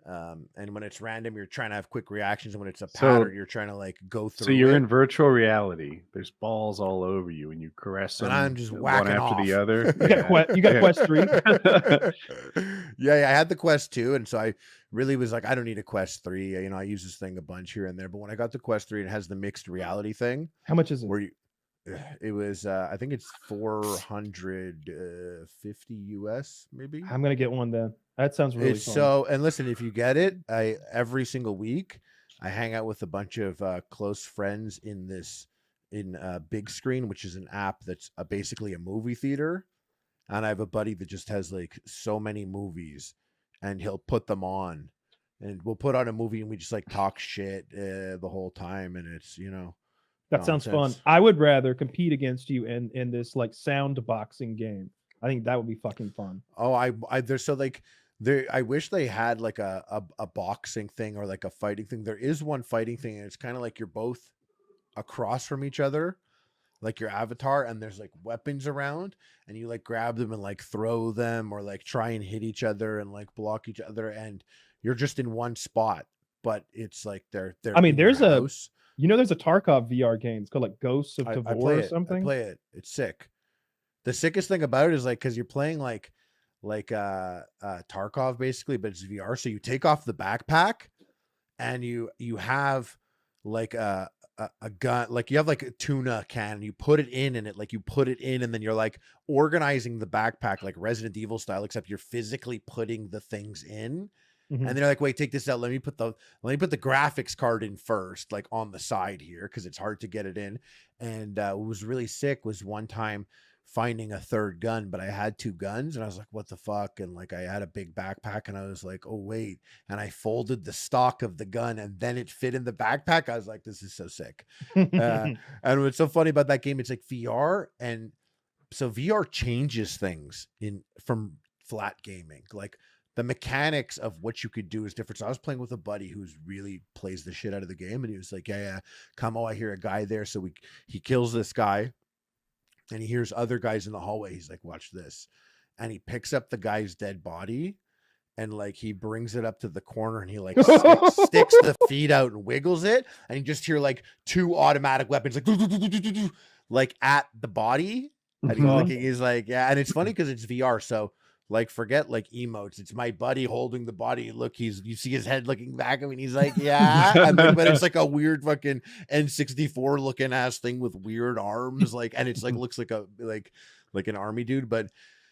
And when it's random, you're trying to have quick reactions, and when it's a So- pattern, you're trying to like go through. So you're it. in virtual reality. There's balls all over you, and you caress them And I'm just one whacking after the off. other. You got Quest 3. Yeah, I had the Quest 2, and so I really was like, I don't need a Quest 3. You know, I use this thing a bunch here and there, but when I got the Quest 3, it has the mixed reality thing. How much is it? Where you, it was, I think it's 450 US, maybe. I'm gonna get one then. That sounds really It's fun. so, and listen, if you get it, every single week I hang out with a bunch of close friends in Big Screen, which is an app that's basically a movie theater. And I have a buddy that just has like so many movies, and he'll put them on, and we'll put on a movie and we just like talk shit the whole time, and it's that sounds fun. nonsense. I would rather compete against you in this like sound boxing game. I think that would be fucking fun. Oh, there's so like. I wish they had like a boxing thing or like a fighting thing. There is one fighting thing, and it's kind of like you're both across from each other, like your avatar, and there's like weapons around, and you like grab them and like throw them or like try and hit each other and like block each other, and you're just in one spot, but it's like they're I mean, in your there's a house. there's a Tarkov VR game. It's called like Ghosts of I Tavor play or it. something. I play it. It's sick. The sickest thing about it is like because you're playing like Tarkov basically, but it's VR. So you take off the backpack, and you have like a gun, like you have like a tuna can, and you put it in, and you put it in, and then you're like organizing the backpack like Resident Evil style, except you're physically putting the things in. Mhm. And they're like, wait, take this out. Let me put the graphics card in first, like on the side here, because it's hard to get it in. And what was really sick was one time finding a third gun, but I had two guns, and I was like, what the fuck? And like I had a big backpack, and I was like, oh wait. And I folded the stock of the gun, and then it fit in the backpack. I was like, this is so sick. And what's so funny about that game, it's like VR, and so VR changes things from flat gaming. Like the mechanics of what you could do is different. So I was playing with a buddy who's really plays the shit out of the game, and he was like, yeah, come. Oh, I hear a guy there. So he kills this guy, and he hears other guys in the hallway. He's like, watch this. And he picks up the guy's dead body, and like he brings it up to the corner, and he like sticks the feet out and wiggles it, and you just hear like two automatic weapons like at the body. And he's looking, he's like, yeah. And it's funny because it's VR, so like forget like emotes. It's my buddy holding the body. Look, you see his head looking back at me, and he's like, yeah. But it's like a weird fucking N64 looking ass thing with weird arms, like, and it's like looks like a like an army dude. But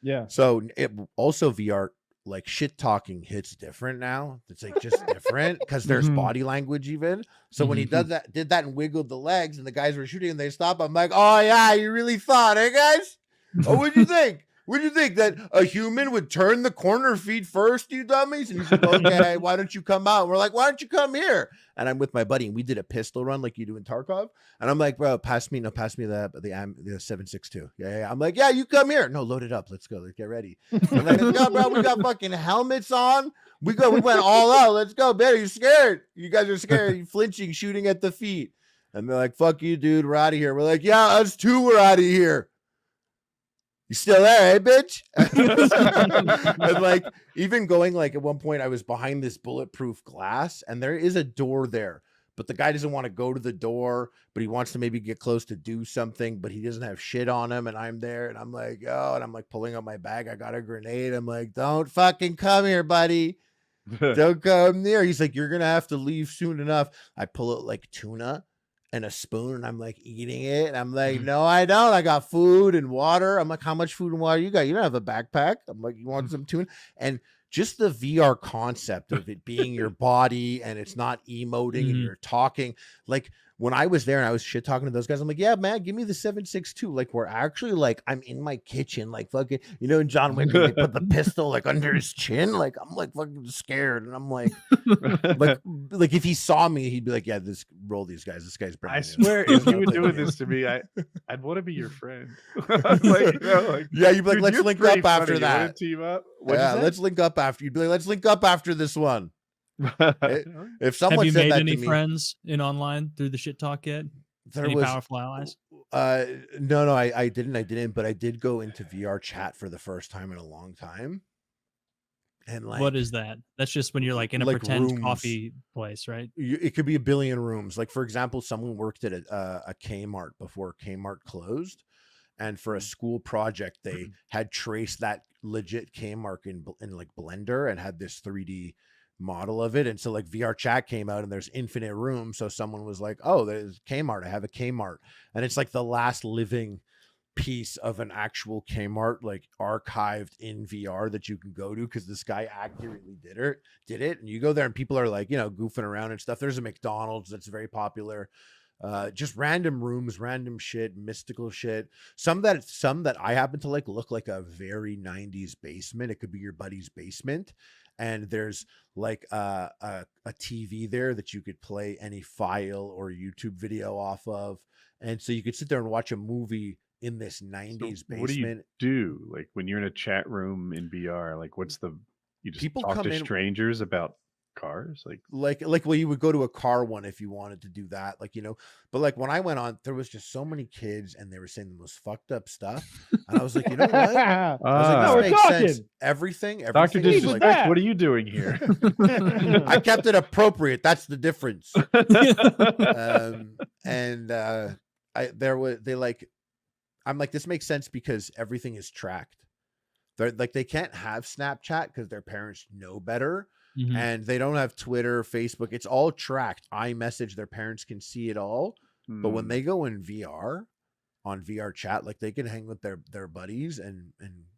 yeah. So it also VR, like shit talking hits different now. It's like just different because there's body language even. So when he did that and wiggled the legs, and the guys were shooting and they stopped, I'm like, oh yeah, you really thought, hey guys? Oh, what'd you think? Would you think that a human would turn the corner feet first, you dummies? And he's like, okay, why don't you come out? And we're like, why don't you come here? And I'm with my buddy, and we did a pistol run like you do in Tarkov. And I'm like, bro, pass me the 7.62. Yeah. I'm like, yeah, you come here. No, load it up. Let's go. Let's get ready. I'm like, let's go, bro. We got fucking helmets on. We went all out. Let's go, man. You're scared. You guys are scared. You're flinching, shooting at the feet. And they're like, fuck you, dude. We're out of here. We're like, yeah, us too. We're out of here. You still there, eh, bitch? And like even going like at one point I was behind this bulletproof glass, and there is a door there, but the guy doesn't want to go to the door, but he wants to maybe get close to do something, but he doesn't have shit on him, and I'm there, and I'm like, oh, and I'm like pulling out my bag. I got a grenade. I'm like, don't fucking come here, buddy. Don't come near. He's like, you're gonna have to leave soon enough. I pull out like tuna and a spoon, and I'm like eating it, and I'm like, no, I don't. I got food and water. I'm like, how much food and water you got? You don't have a backpack. I'm like, you want some tuna? And just the VR concept of it being your body, and it's not emoting and you're talking. Like when I was there and I was shit talking to those guys, I'm like, yeah, man, give me the 7.62. Like we're actually like, I'm in my kitchen, like fucking, in John Wick, they put the pistol like under his chin. Like I'm like fucking scared, and I'm like, like if he saw me, he'd be like, yeah, roll these guys. This guy's brilliant. I swear, if you were doing this to me, I'd want to be your friend. Yeah, you'd be like, let's link up after that. Team up. Yeah, let's link up after. You'd be like, let's link up after this one. If someone have you said made that any to me, friends in online through the shit talk yet? Any powerful allies? No, I didn't, but I did go into VRChat for the first time in a long time. And like, what is that? That's just when you're like in a like pretend rooms. coffee place, right? It could be a billion rooms. Like, for example, someone worked at a Kmart before Kmart closed. And for a school project, they had traced that legit Kmart in like Blender and had this 3D model of it. And so like VRChat came out and there's infinite rooms. So someone was like, oh, there's Kmart. I have a Kmart. And it's like the last living piece of an actual Kmart, like archived in VR that you can go to, because this guy accurately did it. And you go there and people are like, you know, goofing around and stuff. There's a McDonald's that's very popular. Just random rooms, random shit, mystical shit. Some that I happen to like look like a very 90s basement. It could be your buddy's basement. And there's like a TV there that you could play any file or YouTube video off of. And so you could sit there and watch a movie in this 90s basement. What do you do? Like when you're in a chat room in VR, like you just People talk come to in- strangers about cars? Like well, you would go to a car one if you wanted to do that, like, you know. But like when I went on, there was just so many kids and they were saying the most fucked up stuff. And I was like, you know what? I was like, this makes sense. Everything Dr. is Disrespect, like, what are you doing here? I kept it appropriate. That's the difference. I'm like, this makes sense because everything is tracked. They're like, they can't have Snapchat because their parents know better. Mhm. And they don't have Twitter, Facebook. It's all tracked. iMessage, their parents can see it all. But when they go in VR, on VRChat, like they can hang with their buddies and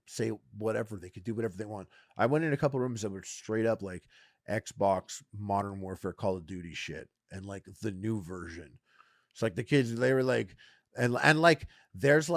say whatever. They could do whatever they want. I went in a couple rooms that were straight up like Xbox, Modern Warfare, Call of Duty shit, and like the new version. It's like the kids, they were like, and like there's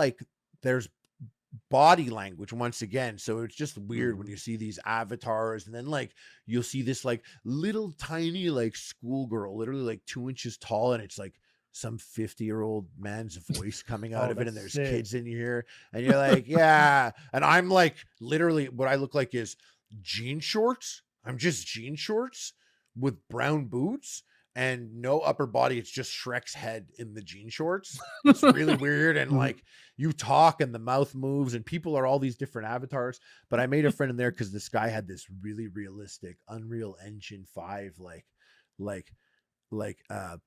body language once again, so it's just weird when you see these avatars, and then like you'll see this like little tiny like schoolgirl, literally like 2 inches tall, and it's like some 50-year-old man's voice coming out of it, and there's sick. kids in here, and you're like, yeah. And I'm like, literally what I look like is jean shorts. I'm just jean shorts with brown boots and no upper body. It's just Shrek's head in the jean shorts. It's really weird. And like you talk and the mouth moves and people are all these different avatars. But I made a friend in there because this guy had this really realistic Unreal Engine 5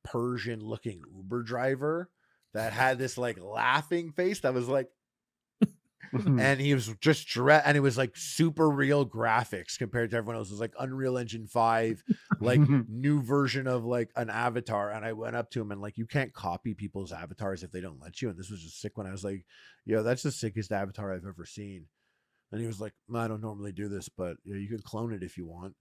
Persian looking Uber driver that had this like laughing face that was like, and he was just and it was like super real graphics compared to everyone else. It was like Unreal Engine 5, like new version of like an avatar. And I went up to him and like, you can't copy people's avatars if they don't let you. And this was just sick when I was like, yo, that's the sickest avatar I've ever seen. And he was like, I don't normally do this, but you know, you can clone it if you want.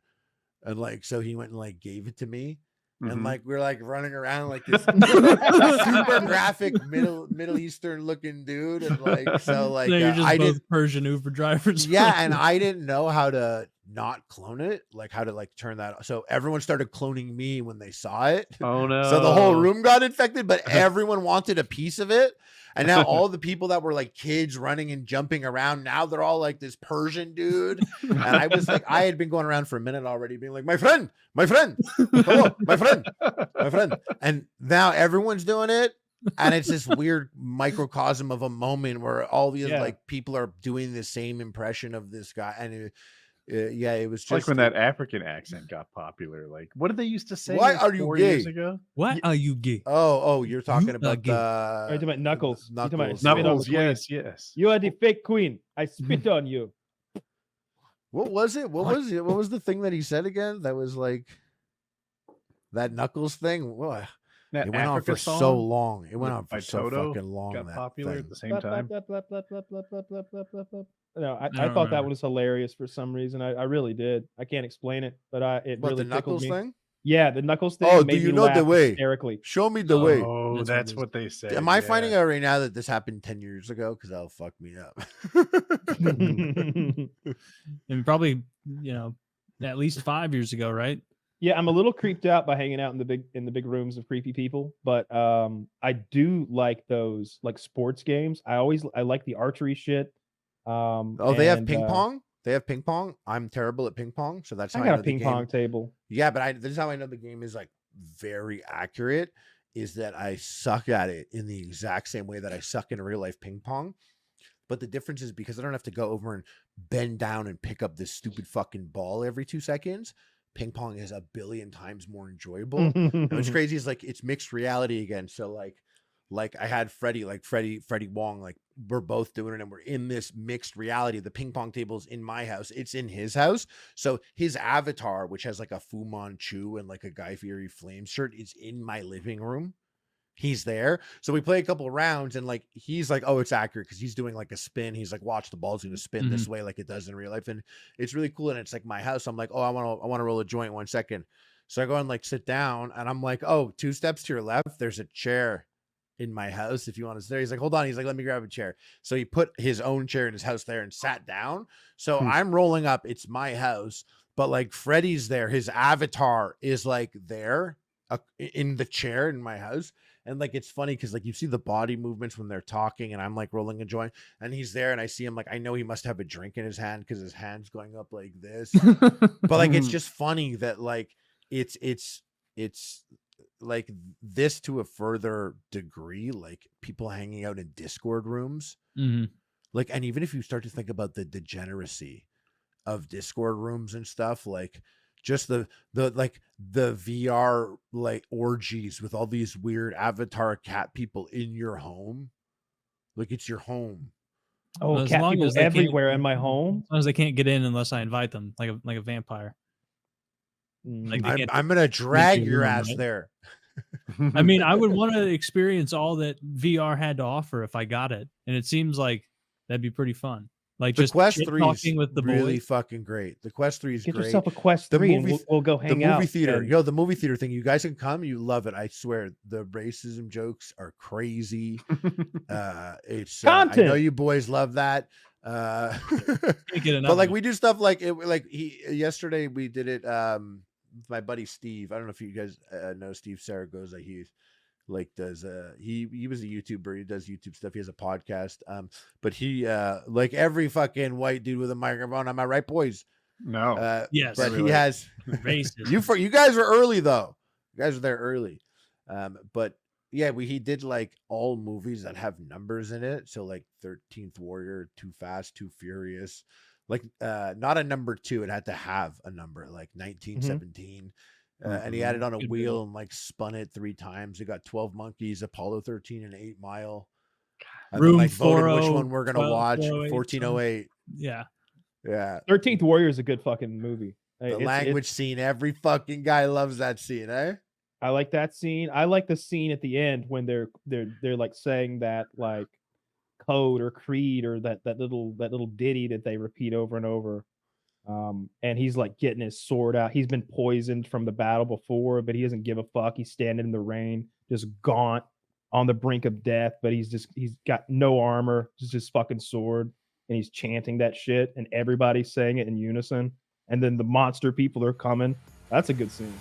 And like, so he went and like gave it to me. And like we're like running around like this super graphic Middle Eastern looking dude, and like so like So you're just I both did Persian Uber drivers. yeah, and I didn't know how to not clone it, like how to like turn that. So everyone started cloning me when they saw it. Oh no! So the whole room got infected, but everyone wanted a piece of it. And now all the people that were like kids running and jumping around, now they're all like this Persian dude. And I was like, I had been going around for a minute already being like, my friend, hello, my friend. And now everyone's doing it. And it's this weird microcosm of a moment where all these like people are doing the same impression of this guy. And it was just like when that African accent got popular. Like, what did they used to say? Why like are you 4 gay? years ago? Why are you gay? Oh, you're talking You about are Are you talking about Knuckles? You're talking about Knuckles, spit on the queen. yes. You are the fake queen. I spit on you. What was it? What was the thing that he said again? That was like that Knuckles thing. Well, That it went on Africa for song so long. It went on for by so Toto fucking long. got that popular thing. at the same time. No, I don't thought that remember. was hilarious for some reason. I really did. I can't explain it, but it What, really the tickled Knuckles me. thing? Yeah, the Knuckles thing. Oh, do made you me know the laugh way? hysterically. Show me the way. Oh, That's what that's it what they said. Am I yeah. finding out right now that this happened 10 years ago? Because that'll fuck me up. And probably, at least 5 years ago, right? Yeah, I'm a little creeped out by hanging out in the big rooms of creepy people, but I do like those like sports games. I like the archery shit. Oh, they have ping pong? They have ping pong. I'm terrible at ping pong, so that's how I I got know a the ping game. pong table. Yeah, but this is how I know the game is like very accurate, is that I suck at it in the exact same way that I suck in real life ping pong. But the difference is because I don't have to go over and bend down and pick up this stupid fucking ball every 2 seconds. Ping pong is 1 billion times more enjoyable. And what's crazy is like it's mixed reality again. So like I had Freddie Wong, like we're both doing it and we're in this mixed reality. The ping pong table's in my house, it's in his house. So his avatar, which has like a Fu Manchu and like a Guy Fieri flame shirt, is in my living room. He's there. So we play a couple of rounds and like he's like, oh, it's accurate because he's doing like a spin. He's like, watch, the ball's gonna spin this way like it does in real life. And it's really cool. And it's like my house. I'm like, oh, I want to roll a joint 1 second. So I go and like sit down and I'm like, oh, 2 steps to your left, there's a chair in my house if you want to sit there. He's like, hold on. He's like, let me grab a chair. So he put his own chair in his house there and sat down. So I'm rolling up. It's my house, but like Freddie's there. His avatar is like there in the chair in my house. And like, it's funny because like you see the body movements when they're talking and I'm like rolling a joint and he's there and I see him like, I know he must have a drink in his hand because his hand's going up like this. But like, it's just funny that like, it's like this to a further degree, like people hanging out in Discord rooms. Like, and even if you start to think about the degeneracy of Discord rooms and stuff, like just the VR like orgies with all these weird avatar cat people in your home. Like it's your home. Oh, as cat long people as they everywhere in my home. As long as they can't get in unless I invite them, like a vampire. Like I'm gonna drag your room, ass right? there. I mean, I would want to experience all that VR had to offer if I got it, and it seems like that'd be pretty fun. Like The just Quest 3 is talking with the really boys. fucking great. The Quest 3 is Get great. yourself a Quest The 3 movie- and we'll go hang The out. movie theater, and- yo, the movie theater thing. You guys can come. You love it. I swear. The racism jokes are crazy. It's I know Content. you boys love that. Can't get enough But like of it. we do stuff like it. Like yesterday we did it. With my buddy Steve. I don't know if you guys know Steve Saragoza. He like does he was a YouTuber. He does YouTube stuff. He has a podcast. But he like every fucking white dude with a microphone. Am I right, boys? No. Yes, But really. he has racist. you guys are early though. You guys are there early. But yeah, he did like all movies that have numbers in it. So like 13th Warrior, Too Fast, Too Furious. Like not a number 2. It had to have a number like 1917. And he had it on a Good wheel movie. and like spun it 3 times. It got 12 Monkeys, Apollo 13, and 8 Mile. And Room then, like voted which 40, one we're gonna 12, watch. 408, 1408. Yeah. Yeah. 13th Warrior is a good fucking movie. The language scene. Every fucking guy loves that scene, eh? I like that scene. I like the scene at the end when they're like saying that like code or creed or that little ditty that they repeat over and over. And he's like getting his sword out. He's been poisoned from the battle before, but he doesn't give a fuck. He's standing in the rain, just gaunt on the brink of death, but he's got no armor, just his fucking sword, and he's chanting that shit, and everybody's saying it in unison. And then the monster people are coming. That's a good scene.